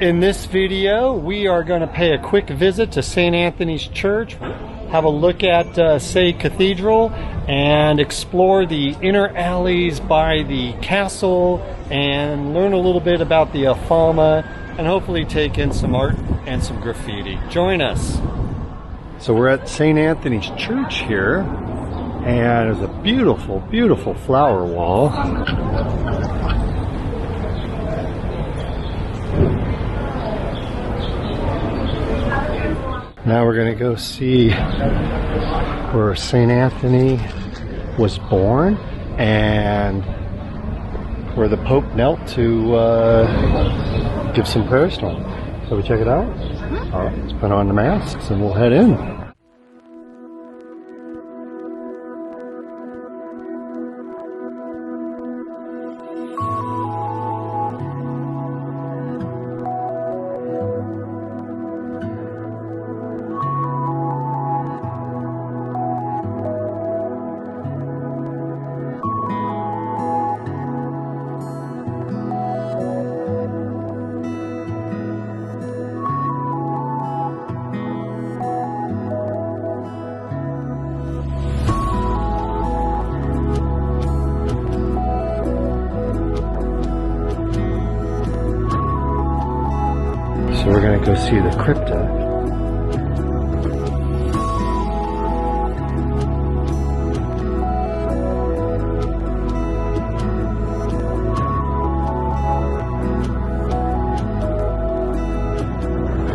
In this video, we are going to pay a quick visit to St. Anthony's Church, have a look at Say Cathedral, and explore the inner alleys by the castle, and learn a little bit about the Alfama, and hopefully take in some art and some graffiti. Join us. So we're at St. Anthony's Church here, and there's a beautiful, beautiful flower wall. Now we're going to go see where St. Anthony was born and where the Pope knelt to give some prayers to him. So we check it out? All right, let's put on the masks and we'll head in. So we're going to go see the crypta.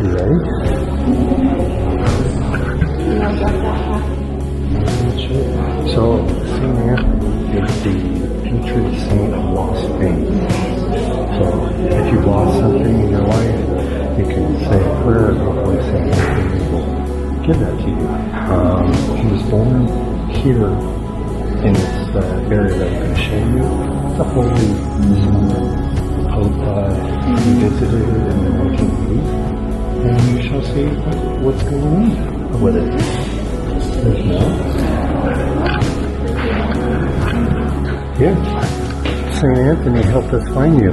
You ready? So, St. Anthony is the patron saint of lost faith. So, if you've lost something in your life, you can say a prayer before St. Anthony will give that to you. He was born here in this area that I'm going to show you. It's a holy summer. The Pope visited in the 1980s. And you shall see what's going on with it. There's no. Yeah. St. Anthony helped us find you.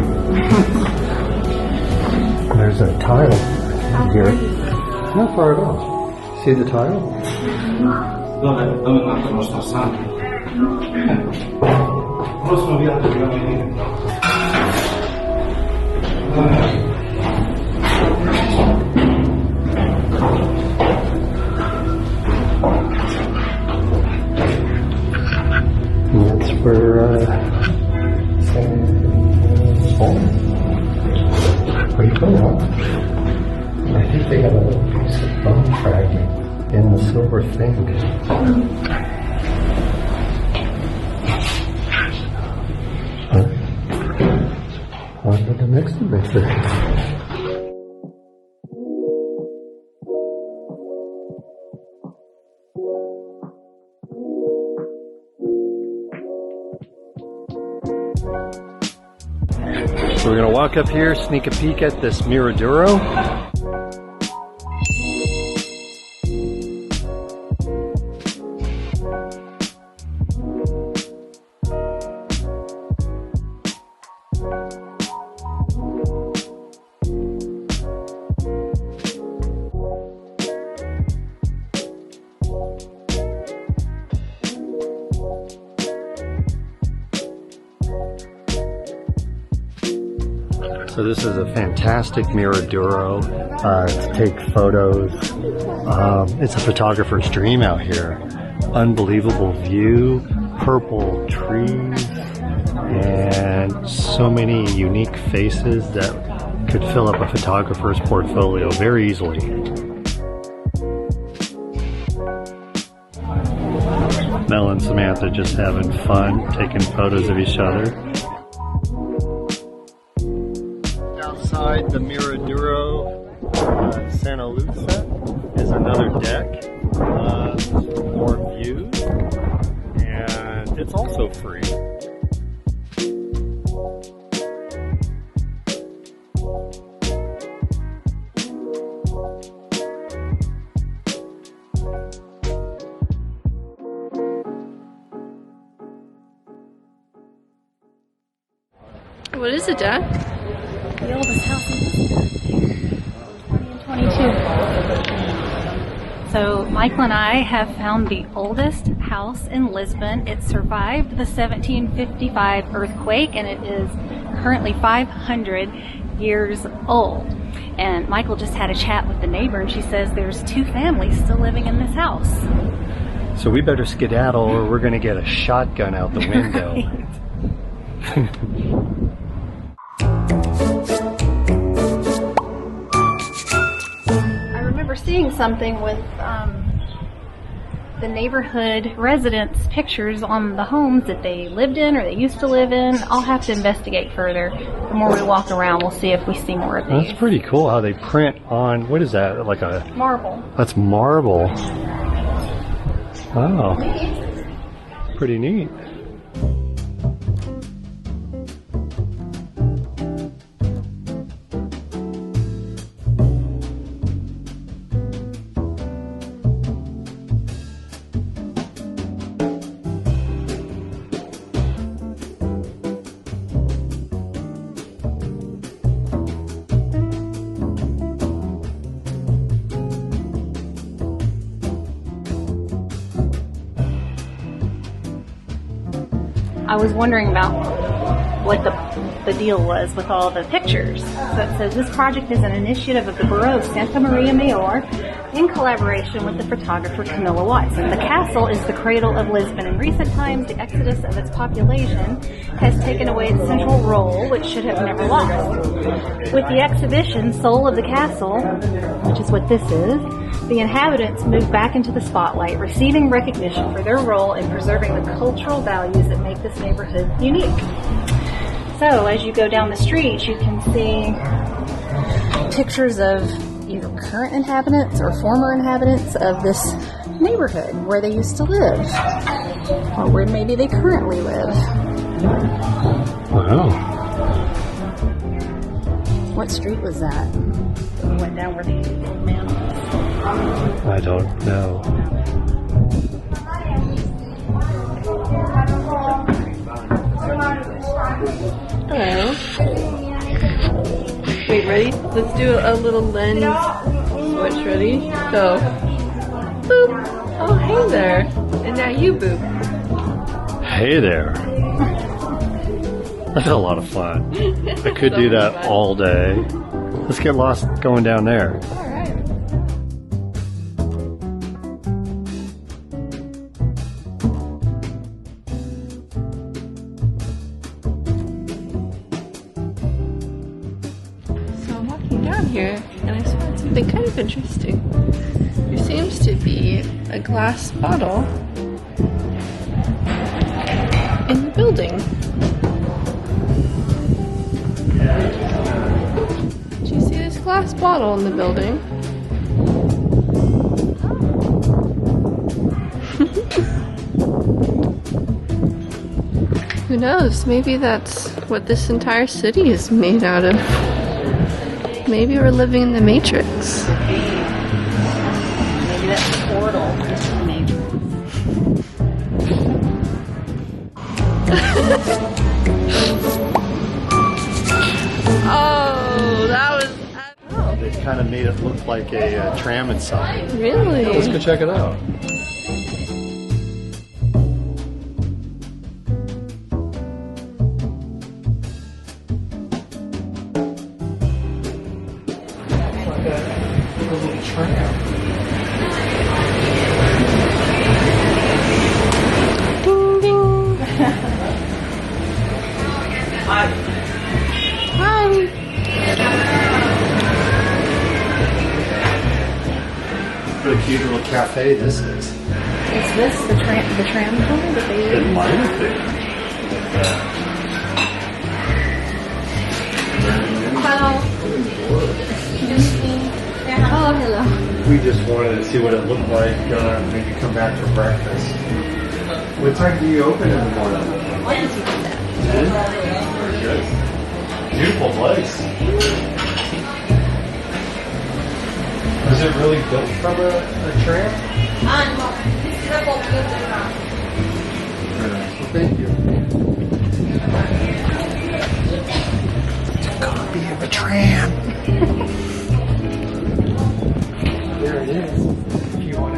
There's a tile here. Not far at all. See the tile? And that's where St. Anthony was born. Pretty cool, huh? I think they got a little piece of bone fragment in the silver thing. On to the next adventure. So we're going to walk up here, sneak a peek at this Miradoro. So this is a fantastic Miradoro to take photos. It's a photographer's dream out here. Unbelievable view, purple trees, and so many unique faces that could fill up a photographer's portfolio very easily. Mel and Samantha just having fun, taking photos of each other. Outside the Miradoro Santa Lucia is another deck, more views, and it's also free. What is it, Dad? The oldest house in Worcester. So Michael and I have found the oldest house in Lisbon. It survived the 1755 earthquake and it is currently 500 years old. And Michael just had a chat with the neighbor and she says there's 2 families still living in this house. So we better skedaddle or we're going to get a shotgun out the window. I remember seeing something with the neighborhood residents' pictures on the homes that they lived in or they used to live in. I'll have to investigate further. The more we walk around, we'll see if we see more of these. That's pretty cool how they print on, what is that, like a... Marble. That's marble. Oh, pretty neat. I was wondering about what the deal was with all the pictures. So it says this project is an initiative of the Borough of Santa Maria Mayor in collaboration with the photographer Camilla Watson. The castle is the cradle of Lisbon. In recent times, the exodus of its population has taken away its central role, which should have never lost. With the exhibition Soul of the Castle, which is what this is, the inhabitants move back into the spotlight, receiving recognition for their role in preserving the cultural values that make this neighborhood unique. So as you go down the street, you can see pictures of either current inhabitants or former inhabitants of this neighborhood where they used to live, or where maybe they currently live. Wow. What street was that? We went down where the old man was. I don't know. Hello. Wait, ready? Let's do a little lens switch. Ready? Go. Boop. Oh, hey there. And now you boop. Hey there. That's a lot of fun. I could do that all day. Let's get lost going down there. Alright. So I'm walking down here and I spotted something kind of interesting. There seems to be a glass bottle in the building. Do you see this glass bottle in the building? Who knows? Maybe that's what this entire city is made out of. Maybe we're living in the Matrix. Maybe that's a portal. Maybe. Oh, that was... Oh, They kind of made it look like a tram inside. really? Let's go check it out. A little tram. Ding, ding. Hi. What a cute little cafe this is. Is this the tram car that they use? It might have been. Hello. Oh, hello. We just wanted to see what it looked like, maybe come back for breakfast. What time do you open in the morning? 10? Very good. Beautiful place. Was it really built from a tram? This is a popular tram. Well, thank you. It's a copy of a tram. There it is. If you want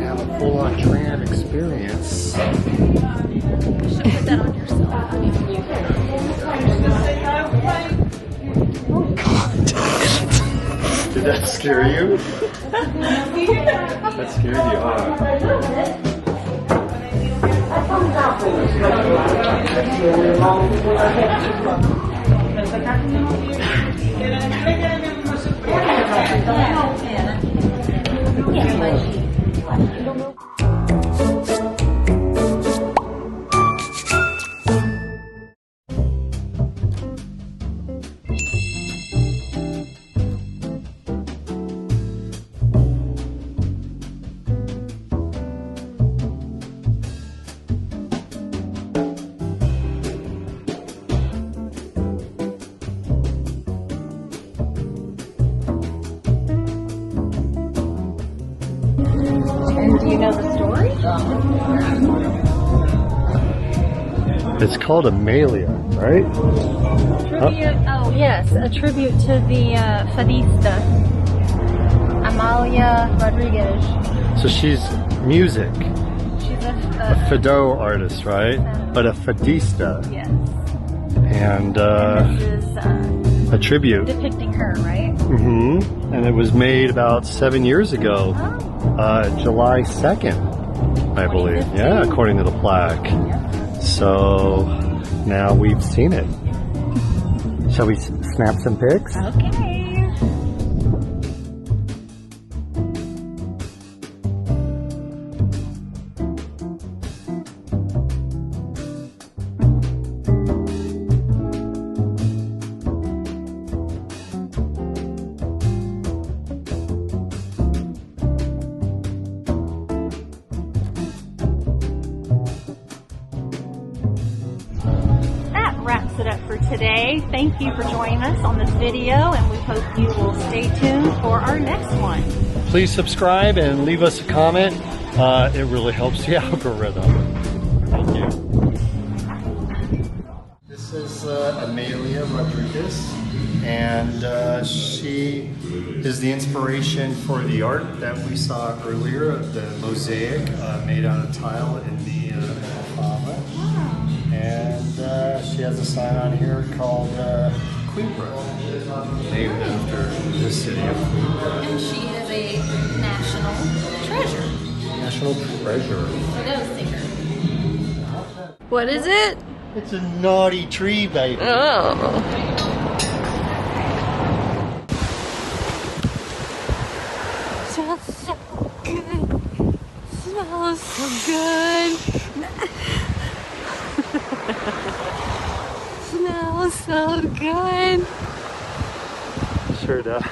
Did that scare you? That scared you, huh? And do you know the story? It's called Amelia, right? Tribute, oh yes, a tribute to the fadista, Amalia Rodriguez. So she's music, She's a a fado artist, right? But a fadista, yes. and This is a tribute. depicting her, right? Mm-hmm. And it was made about 7 years ago, July 2nd, I believe. 2015. Yeah, according to the plaque. So now we've seen it. Shall we snap some pics? Okay. That wraps it up for today. Thank you for joining us on this video, and we hope you will stay tuned for our next one. Please subscribe and leave us a comment. It really helps the algorithm. Thank you. This is Amelia Rodriguez, and she is the inspiration for the art that we saw earlier of the mosaic made out of tile in the Alhambra. And she has a sign on here called Coimbra, named after this city of Coimbra. And she is a national treasure. National treasure. Fado singer. What is it? It's a naughty tree, baby. Oh. Smells so good. Smells so good. Smells so good. Sure does.